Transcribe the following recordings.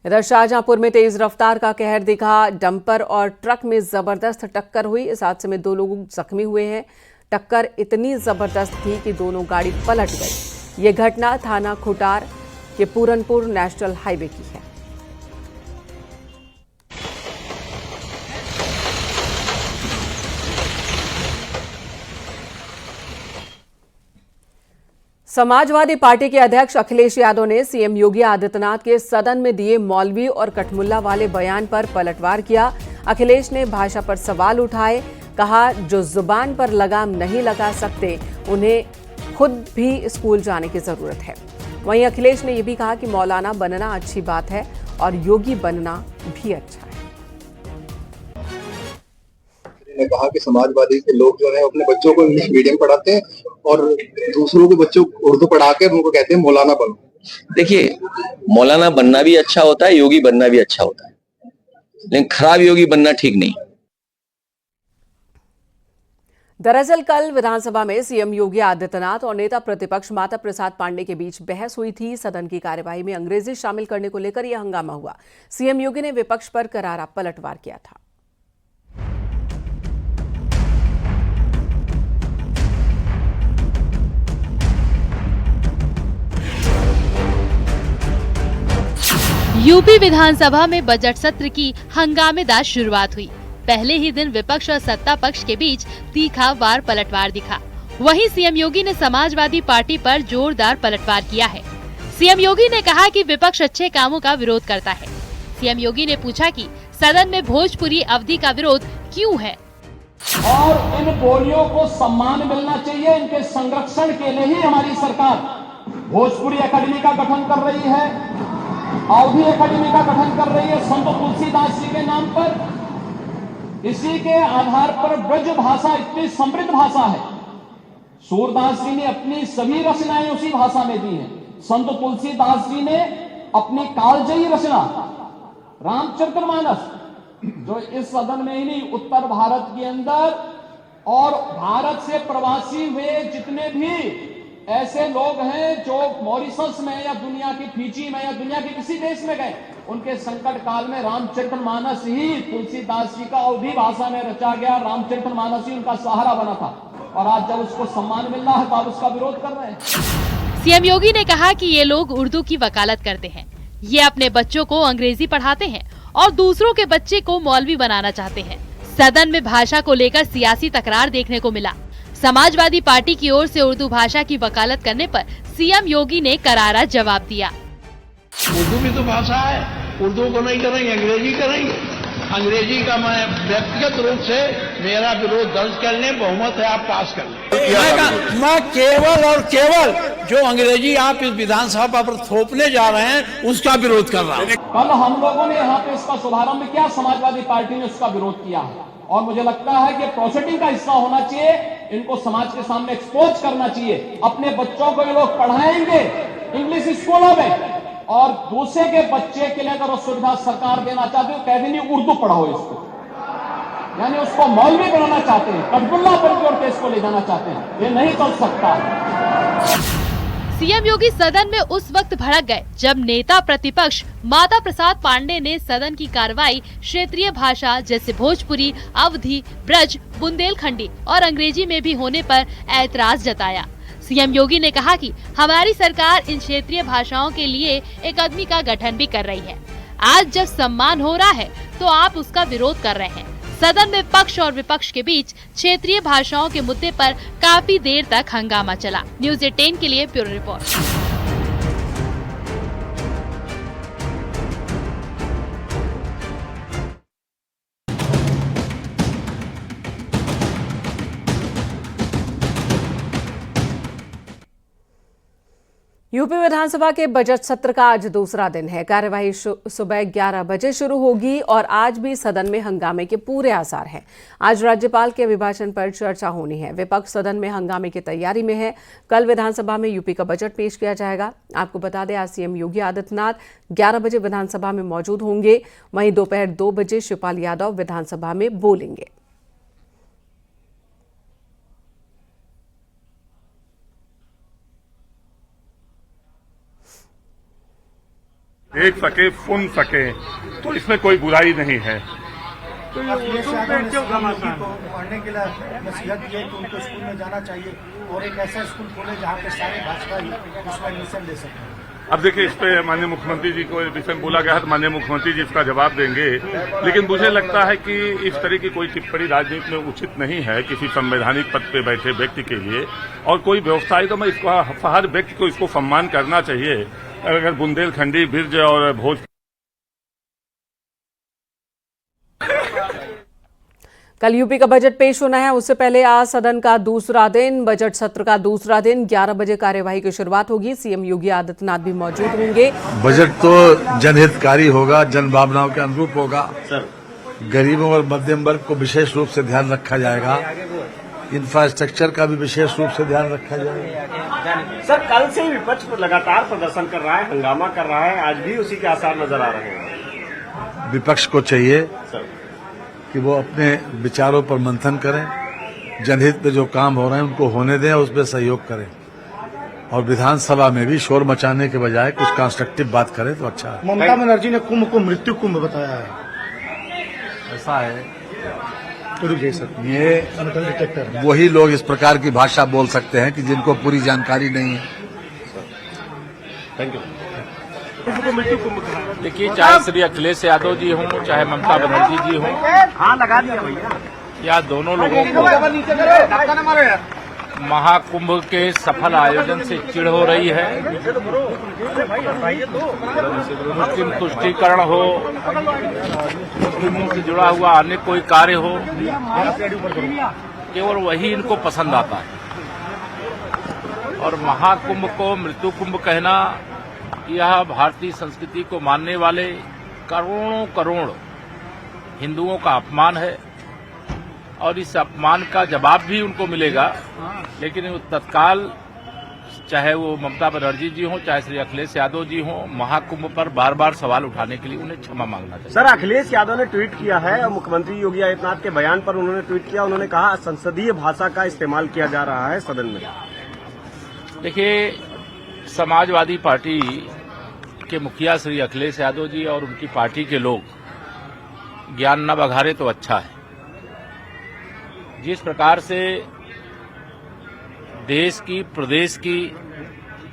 इधर शाहजहांपुर में तेज रफ्तार का कहर दिखा। डंपर और ट्रक में जबरदस्त टक्कर हुई। इस हादसे में 2 लोग जख्मी हुए हैं। टक्कर इतनी जबरदस्त थी कि दोनों गाड़ी पलट गई। ये घटना थाना खुटार के पूरनपुर नेशनल हाईवे की है। समाजवादी पार्टी के अध्यक्ष अखिलेश यादव ने सीएम योगी आदित्यनाथ के सदन में दिए मौलवी और कठमुल्ला वाले बयान पर पलटवार किया। अखिलेश ने भाषा पर सवाल उठाए। कहा, जो जुबान पर लगाम नहीं लगा सकते उन्हें खुद भी स्कूल जाने की जरूरत है। वहीं अखिलेश ने यह भी कहा कि मौलाना बनना अच्छी बात है और योगी बनना भी अच्छा है। ने कहा कि समाजवादी के लोग जो है अपने बच्चों को इंग्लिश मीडियम पढ़ाते हैं और दूसरों के बच्चों को उर्दू पढ़ा के उनको कहते हैं मौलाना बनो। देखिए, मौलाना बनना भी अच्छा होता है, योगी बनना भी अच्छा होता है, लेकिन खराब योगी बनना ठीक नहीं। दरअसल कल विधानसभा में सीएम योगी आदित्यनाथ और नेता प्रतिपक्ष माता प्रसाद पांडे के बीच बहस हुई थी। सदन की कार्यवाही में अंग्रेजी शामिल करने को लेकर यह हंगामा हुआ। सीएम योगी ने विपक्ष पर करारा पलटवार किया था। यूपी विधानसभा में बजट सत्र की हंगामेदार शुरुआत हुई। पहले ही दिन विपक्ष और सत्ता पक्ष के बीच तीखा वार पलटवार दिखा। वहीं सीएम योगी ने समाजवादी पार्टी पर जोरदार पलटवार किया है। सीएम योगी ने कहा कि विपक्ष अच्छे कामों का विरोध करता है। सीएम योगी ने पूछा कि सदन में भोजपुरी अवधि का विरोध क्यों है और इन बोलियों को सम्मान मिलना चाहिए। इनके संरक्षण के लिए ही हमारी सरकार भोजपुरी अकेडमी का गठन कर रही है, अवधि अकेडमी का गठन कर रही है संत तुलसीदास जी के नाम पर। इसी के आधार पर ब्रज भाषा इतनी समृद्ध भाषा है। सूरदास जी ने अपनी सभी रचनाएं उसी भाषा में दी हैं। संत तुलसीदास जी ने अपनी कालजयी रचना रामचरितमानस, जो इस सदन में ही नहीं उत्तर भारत के अंदर और भारत से प्रवासी हुए जितने भी ऐसे लोग हैं जो मॉरिशस में या दुनिया की फिजी में या दुनिया के किसी देश में गए, उनके संकट काल में रामचरितमानस ही तुलसीदास जी का अवधि भाषा में रचा गया। रामचरितमानस ही उनका सहारा बना था और आज जब उसको सम्मान मिल रहा है तो आप उसका विरोध कर रहे हैं। सीएम योगी ने कहा कि ये लोग उर्दू की वकालत करते हैं। ये अपने बच्चों को अंग्रेजी पढ़ाते हैं और दूसरों के बच्चे को मौलवी बनाना चाहते हैं। सदन में भाषा को लेकर सियासी तकरार देखने को मिला। समाजवादी पार्टी की ओर से उर्दू भाषा की वकालत करने पर सीएम योगी ने करारा जवाब दिया। उर्दू भी तो भाषा है, उर्दू को नहीं करेंगे, अंग्रेजी करेंगे। अंग्रेजी का मैं व्यक्तिगत रूप से मेरा विरोध दर्ज कर लें, बहुमत है आप पास कर लें। मैं केवल और केवल जो अंग्रेजी आप इस विधानसभा पर थोपने जा रहे हैं उसका विरोध कर रहा हूँ। कल हम लोगों ने यहाँ पे इसका शुभारंभ किया, समाजवादी पार्टी ने उसका विरोध किया है और मुझे लगता है कि प्रोसेसिंग का हिस्सा होना चाहिए। इनको समाज के सामने एक्सपोज करना चाहिए। अपने बच्चों को ये लोग पढ़ाएंगे इंग्लिश स्कूलों में और दूसरे के बच्चे के लिए अगर वो सुविधा सरकार देना चाहती है, कह देनी उर्दू पढ़ाओ इसको, यानी उसको मौलवी बनाना चाहते हैं, कठपुल्ला पर की ओर देश को ले जाना चाहते हैं। ये नहीं चल सकता। सीएम योगी सदन में उस वक्त भड़क गए जब नेता प्रतिपक्ष माता प्रसाद पांडे ने सदन की कार्रवाई क्षेत्रीय भाषा जैसे भोजपुरी, अवधी, ब्रज, बुंदेलखंडी और अंग्रेजी में भी होने पर ऐतराज जताया। सीएम योगी ने कहा कि हमारी सरकार इन क्षेत्रीय भाषाओं के लिए एक अकादमी का गठन भी कर रही है। आज जब सम्मान हो रहा है तो आप उसका विरोध कर रहे हैं। सदन में पक्ष और विपक्ष के बीच क्षेत्रीय भाषाओं के मुद्दे पर काफी देर तक हंगामा चला। न्यूज़ 18 के लिए ब्यूरो रिपोर्ट। यूपी विधानसभा के बजट सत्र का आज दूसरा दिन है। कार्यवाही सुबह 11 बजे शुरू होगी और आज भी सदन में हंगामे के पूरे आसार हैं। आज राज्यपाल के अभिभाषण पर चर्चा होनी है। विपक्ष सदन में हंगामे की तैयारी में है। कल विधानसभा में यूपी का बजट पेश किया जाएगा। आपको बता दें, आज सीएम योगी आदित्यनाथ 11 बजे विधानसभा में मौजूद होंगे। वहीं दोपहर 2 बजे शिवपाल यादव विधानसभा में बोलेंगे। देख सके, सुन सके, तो इसमें कोई बुराई नहीं है। तो ये उर्दू को पढ़ने के लिए नसीहत की है कि उनको स्कूल में जाना चाहिए और एक ऐसा स्कूल खोले जहाँ पे सारे भाषा ही उसका एडमिशन ले सकें। अब देखिए, इस पे माननीय मुख्यमंत्री जी को विषय में बोला गया है, तो माननीय मुख्यमंत्री जी इसका जवाब देंगे। लेकिन मुझे लगता है कि इस तरह की कोई टिप्पणी राजनीति में उचित नहीं है किसी संवैधानिक पद पे बैठे व्यक्ति के लिए। और कोई व्यवसायी, तो मैं इसको हर व्यक्ति को इसको सम्मान करना चाहिए। अगर बुंदेलखंडी, बिरज और भोज कल यूपी का बजट पेश होना है, उससे पहले आज सदन का दूसरा दिन, बजट सत्र का दूसरा दिन, 11 बजे कार्यवाही की शुरुआत होगी। सीएम योगी आदित्यनाथ भी मौजूद होंगे। बजट तो जनहितकारी होगा, जन भावनाओं के अनुरूप होगा। गरीबों और मध्यम वर्ग को विशेष रूप से ध्यान रखा जाएगा। इंफ्रास्ट्रक्चर का भी विशेष रूप से ध्यान रखा जाएगा। सर, कल से ही विपक्ष लगातार प्रदर्शन कर रहा है, हंगामा कर रहा है, आज भी उसी के आसार नजर आ रहे हैं। विपक्ष को चाहिए कि वो अपने विचारों पर मंथन करें, जनहित पे जो काम हो रहे हैं उनको होने दें, उस पर सहयोग करें और विधानसभा में भी शोर मचाने के बजाय कुछ कंस्ट्रक्टिव बात करें तो अच्छा है। ममता बनर्जी ने कुंभ को मृत्यु कुंभ बताया है। ऐसा है, सर, ये वही लोग इस प्रकार की भाषा बोल सकते हैं कि जिनको पूरी जानकारी नहीं है। Thank you. देखिए, चाहे श्री अखिलेश यादव जी हों, चाहे ममता बनर्जी जी हों, हाँ लगा दिया भैया, या दोनों लोगों को महाकुंभ के सफल आयोजन से चिढ़ हो रही है। मुस्लिम तुष्टीकरण हो, मुस्लिमों से जुड़ा हुआ अन्य कोई कार्य हो, केवल वही इनको पसंद आता है। और महाकुंभ को मृत्यु कुंभ कहना, यह भारतीय संस्कृति को मानने वाले करोड़ों करोड़ हिंदुओं का अपमान है और इस अपमान का जवाब भी उनको मिलेगा। लेकिन वो तत्काल, चाहे वो ममता बनर्जी जी हों, चाहे श्री अखिलेश यादव जी हों, महाकुंभ पर बार बार सवाल उठाने के लिए उन्हें क्षमा मांगना चाहिए। सर, अखिलेश यादव ने ट्वीट किया है और मुख्यमंत्री योगी आदित्यनाथ के बयान पर उन्होंने ट्वीट किया, उन्होंने कहा संसदीय भाषा का इस्तेमाल किया जा रहा है सदन में। देखिए, समाजवादी पार्टी के मुखिया श्री अखिलेश यादव जी और उनकी पार्टी के लोग ज्ञान न बघारे तो अच्छा है। जिस प्रकार से देश की, प्रदेश की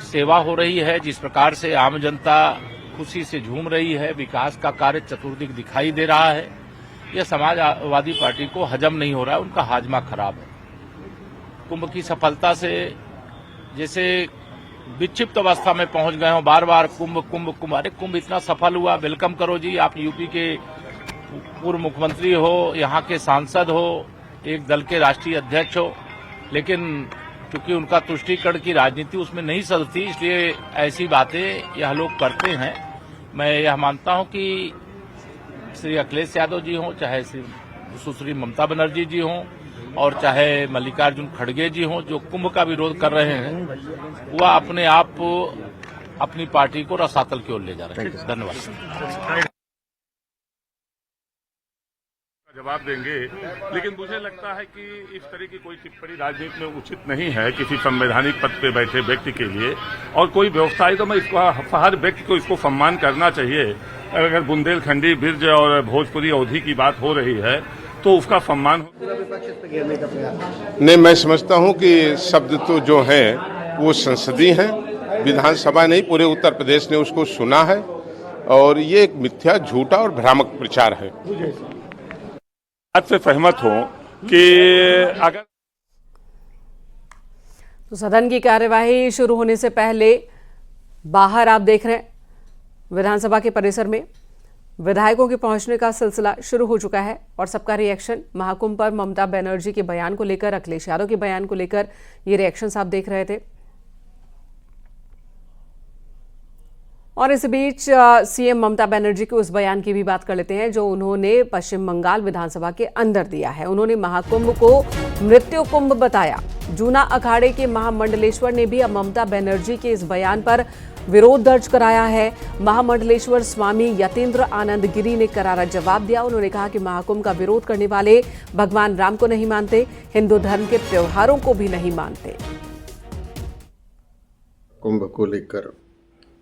सेवा हो रही है, जिस प्रकार से आम जनता खुशी से झूम रही है, विकास का कार्य चतुर्दिक दिखाई दे रहा है, यह समाजवादी पार्टी को हजम नहीं हो रहा है, उनका हाजमा खराब है। कुंभ की सफलता से जैसे विक्षिप्त अवस्था में पहुंच गए हो, बार बार कुंभ कुंभ कुंभ। अरे कुंभ इतना सफल हुआ, वेलकम करो जी। आप यूपी के पूर्व मुख्यमंत्री हो, यहाँ के सांसद हो, एक दल के राष्ट्रीय अध्यक्ष हो, लेकिन क्योंकि उनका तुष्टीकरण की राजनीति उसमें नहीं चलती, इसलिए ऐसी बातें यह लोग करते हैं। मैं यह मानता हूं कि श्री अखिलेश यादव जी हों, चाहे सुश्री ममता बनर्जी जी हों और चाहे मल्लिकार्जुन खड़गे जी हों, जो कुंभ का विरोध कर रहे हैं, वह अपने आप अपनी पार्टी को रसातल की ओर ले जा रहे हैं। धन्यवाद। जवाब देंगे। लेकिन मुझे लगता है कि इस तरह की कोई टिप्पणी राजनीति में उचित नहीं है किसी संवैधानिक पद पे बैठे व्यक्ति के लिए। और कोई व्यवसायी, तो मैं इसको हर व्यक्ति को इसको सम्मान करना चाहिए। अगर बुंदेलखंडी, बिरज और भोजपुरी अवधि की बात हो रही है तो उसका सम्मान हो। नहीं, मैं समझता हूं कि शब्द तो जो हैं वो संसदीय हैं, विधानसभा नहीं पूरे उत्तर प्रदेश ने उसको सुना है और ये एक मिथ्या, झूठा और भ्रामक प्रचार है। बात से सहमत हो कि अगर तो सदन की कार्यवाही शुरू होने से पहले बाहर आप देख रहे हैं विधानसभा के परिसर में विधायकों के पहुंचने का सिलसिला शुरू हो चुका है और सबका रिएक्शन महाकुंभ पर ममता बनर्जी के बयान को लेकर, अखिलेश यादव के बयान को लेकर ये रिएक्शंस आप देख रहे थे। और इस बीच सीएम ममता बनर्जी के उस बयान की भी बात कर लेते हैं जो उन्होंने पश्चिम बंगाल विधानसभा के अंदर दिया है। उन्होंने महाकुंभ को मृत्यु कुंभ बताया। जूना अखाड़े के महामंडलेश्वर ने भी अब ममता बनर्जी के इस बयान पर विरोध दर्ज कराया है। महामंडलेश्वर स्वामी यतीन्द्र आनंद गिरी ने करारा जवाब दिया। उन्होंने कहा कि महाकुंभ का विरोध करने वाले भगवान राम को नहीं मानते, हिंदू धर्म के त्योहारों को भी नहीं मानते। कुंभ को लेकर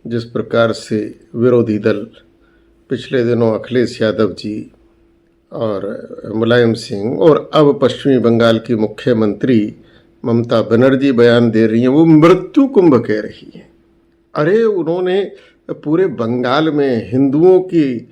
जिस प्रकार से विरोधी दल पिछले दिनों अखिलेश यादव जी और मुलायम सिंह और अब पश्चिमी बंगाल की मुख्यमंत्री ममता बनर्जी बयान दे रही हैं, वो मृत्यु कुंभ कह रही हैं। अरे उन्होंने पूरे बंगाल में हिंदुओं की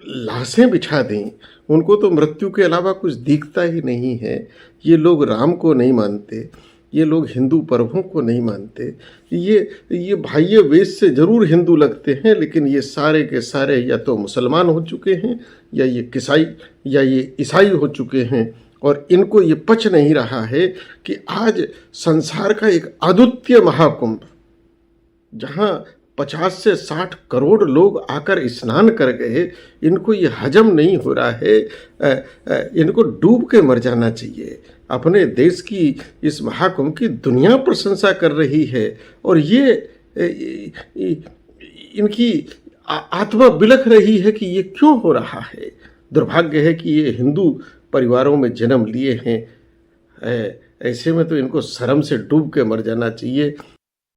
लाशें बिछा दी, उनको तो मृत्यु के अलावा कुछ दिखता ही नहीं है। ये लोग राम को नहीं मानते, ये लोग हिंदू पर्वों को नहीं मानते, ये बाह्य वेश से जरूर हिंदू लगते हैं, लेकिन ये सारे के सारे या तो मुसलमान हो चुके हैं या ये ईसाई हो चुके हैं। और इनको ये पच नहीं रहा है कि आज संसार का एक अद्वितीय महाकुंभ, जहाँ 50 से 60 करोड़ लोग आकर स्नान कर गए, इनको ये हजम नहीं हो रहा है। इनको डूब के मर जाना चाहिए। अपने देश की इस महाकुंभ की दुनिया प्रशंसा कर रही है और ये इनकी आत्मा बिलख रही है कि ये क्यों हो रहा है। दुर्भाग्य है कि ये हिंदू परिवारों में जन्म लिए हैं। ऐसे में तो इनको शर्म से डूब के मर जाना चाहिए।